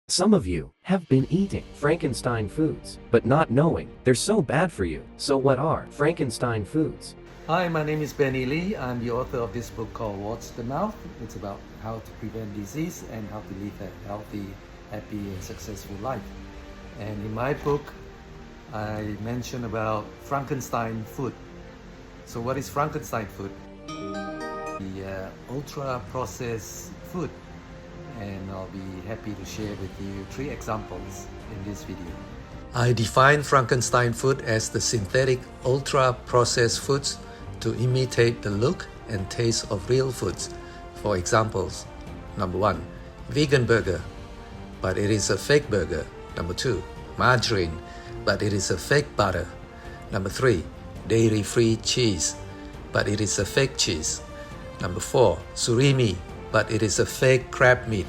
Some of you have been eating Frankenstein foods, but not knowing they're so bad for you. So what are Frankenstein foods? Hi, my name is Benny Lee. I'm the author of this book called What's the Mouth? It's about how to prevent disease and how to live a healthy, happy, and successful life. And in my book, I mention about Frankenstein food. So what is Frankenstein food? The ultra-processed food. And I'll be happy to share with you 3 examples in this video. I define Frankenstein food as the synthetic ultra-processed foods to imitate the look and taste of real foods. For examples, number 1, vegan burger, but it is a fake burger. Number 2, margarine, but it is a fake butter. Number 3, dairy-free cheese, but it is a fake cheese. Number 4, surimi, but it is a fake crab meat.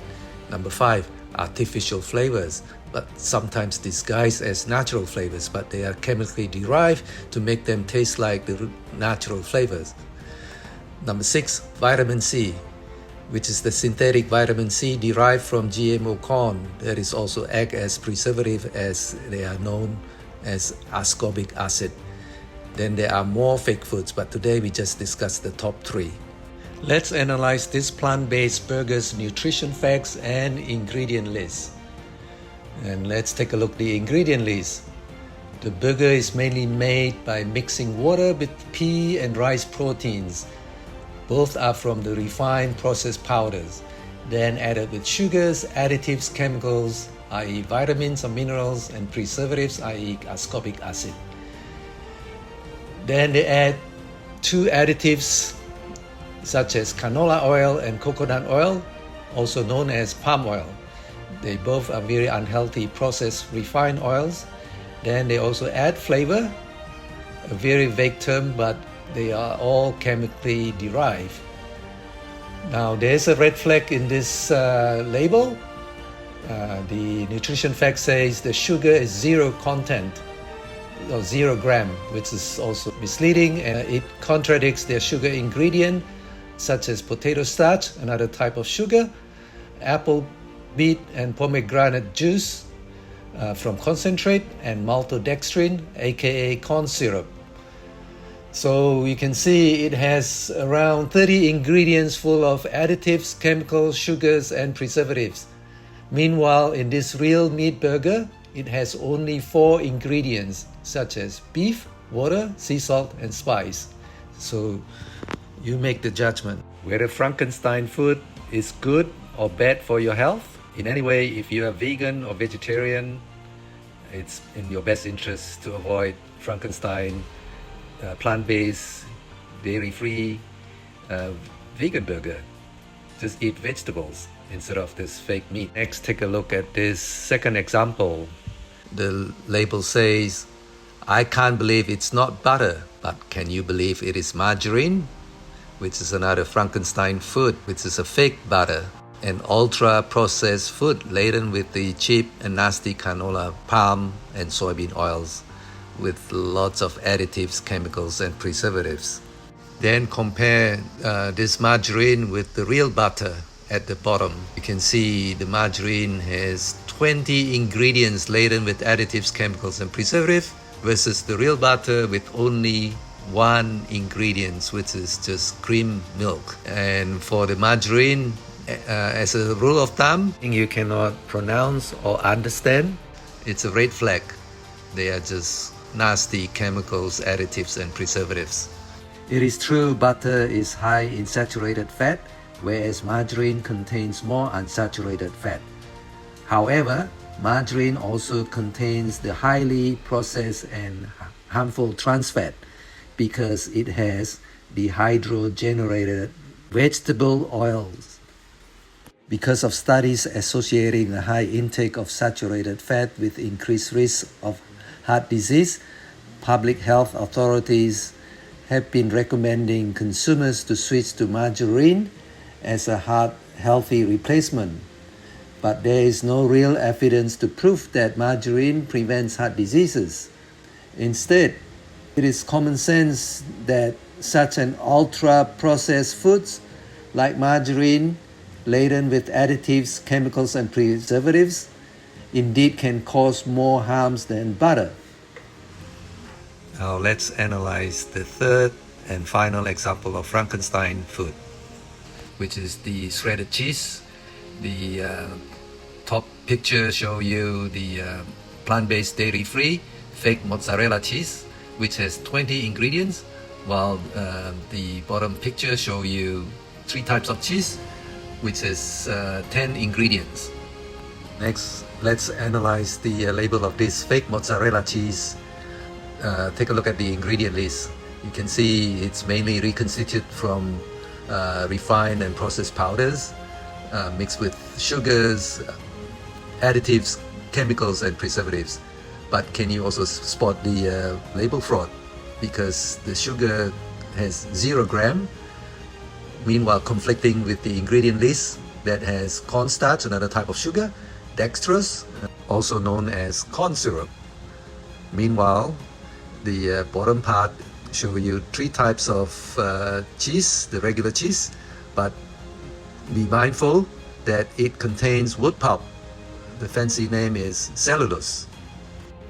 Number 5, artificial flavors, but sometimes disguised as natural flavors, but they are chemically derived to make them taste like the natural flavors. Number 6, vitamin C, which is the synthetic vitamin C derived from GMO corn that is also act as preservative, as they are known as ascorbic acid. Then there are more fake foods, but today we just discussed the top 3. Let's analyze this plant-based burger's nutrition facts and ingredient list. And let's take a look at the ingredient list. The burger is mainly made by mixing water with pea and rice proteins. Both are from the refined processed powders, then added with sugars, additives, chemicals, i.e. vitamins or minerals, and preservatives, i.e. ascorbic acid. Then they add 2 additives such as canola oil and coconut oil, also known as palm oil. They both are very unhealthy processed refined oils. Then they also add flavor, a very vague term, but they are all chemically derived. Now there's a red flag in this label. The nutrition fact says the sugar is 0 content, or 0 gram, which is also misleading. It contradicts their sugar ingredient, such as potato starch, another type of sugar, apple, beet, and pomegranate juice from concentrate, and maltodextrin, aka corn syrup. So you can see it has around 30 ingredients full of additives, chemicals, sugars, and preservatives. Meanwhile, in this real meat burger, it has only 4 ingredients, such as beef, water, sea salt, and spice. So you make the judgment whether Frankenstein food is good or bad for your health. In any way, if you are vegan or vegetarian, it's in your best interest to avoid Frankenstein plant-based, dairy-free vegan burger. Just eat vegetables instead of this fake meat. Next, take a look at this second example. The label says, "I can't believe it's not butter, but can you believe it is margarine?" Which is another Frankenstein food, which is a fake butter, an ultra-processed food laden with the cheap and nasty canola, palm, and soybean oils, with lots of additives, chemicals, and preservatives. Then compare this margarine with the real butter at the bottom. You can see the margarine has 20 ingredients laden with additives, chemicals, and preservatives, versus the real butter with only 1 ingredient, which is just cream milk. And for the margarine, as a rule of thumb, you cannot pronounce or understand, it's a red flag. They are just nasty chemicals, additives, and preservatives. It is true butter is high in saturated fat, whereas margarine contains more unsaturated fat. However, margarine also contains the highly processed and harmful trans fat, because it has dehydrogenated vegetable oils. Because of studies associating a high intake of saturated fat with increased risk of heart disease, public health authorities have been recommending consumers to switch to margarine as a heart-healthy replacement. But there is no real evidence to prove that margarine prevents heart diseases. Instead, it is common sense that such an ultra-processed foods like margarine, laden with additives, chemicals, and preservatives, indeed can cause more harms than butter. Now let's analyze the third and final example of Frankenstein food, which is the shredded cheese. The top picture show you the plant-based dairy-free fake mozzarella cheese, which has 20 ingredients, while the bottom picture show you 3 types of cheese, which has 10 ingredients. Next, let's analyze the label of this fake mozzarella cheese. Take a look at the ingredient list. You can see it's mainly reconstituted from refined and processed powders mixed with sugars, additives, chemicals and preservatives. But can you also spot the label fraud? Because the sugar has 0 gram, meanwhile conflicting with the ingredient list that has cornstarch, another type of sugar, dextrose, also known as corn syrup. Meanwhile, the bottom part show you 3 types of cheese, the regular cheese, but be mindful that it contains wood pulp. The fancy name is cellulose.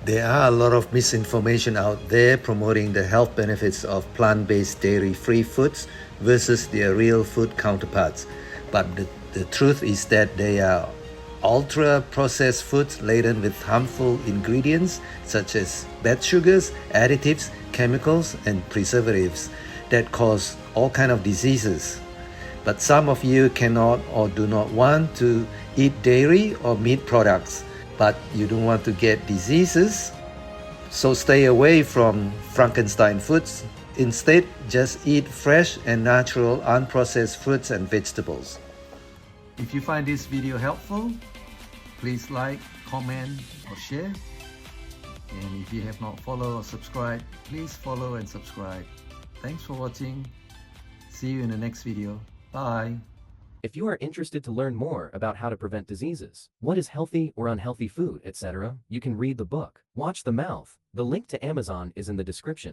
There are a lot of misinformation out there promoting the health benefits of plant-based dairy-free foods versus their real food counterparts. But the truth is that they are ultra-processed foods laden with harmful ingredients such as bad sugars, additives, chemicals, and preservatives that cause all kinds of diseases. But some of you cannot or do not want to eat dairy or meat products, but you don't want to get diseases, so stay away from Frankenstein foods. Instead, just eat fresh and natural unprocessed fruits and vegetables. If you find this video helpful, please like, comment or share. And if you have not followed or subscribed, please follow and subscribe. Thanks for watching. See you in the next video. Bye. If you are interested to learn more about how to prevent diseases, what is healthy or unhealthy food, etc., you can read the book, Watch the Mouth. The link to Amazon is in the description.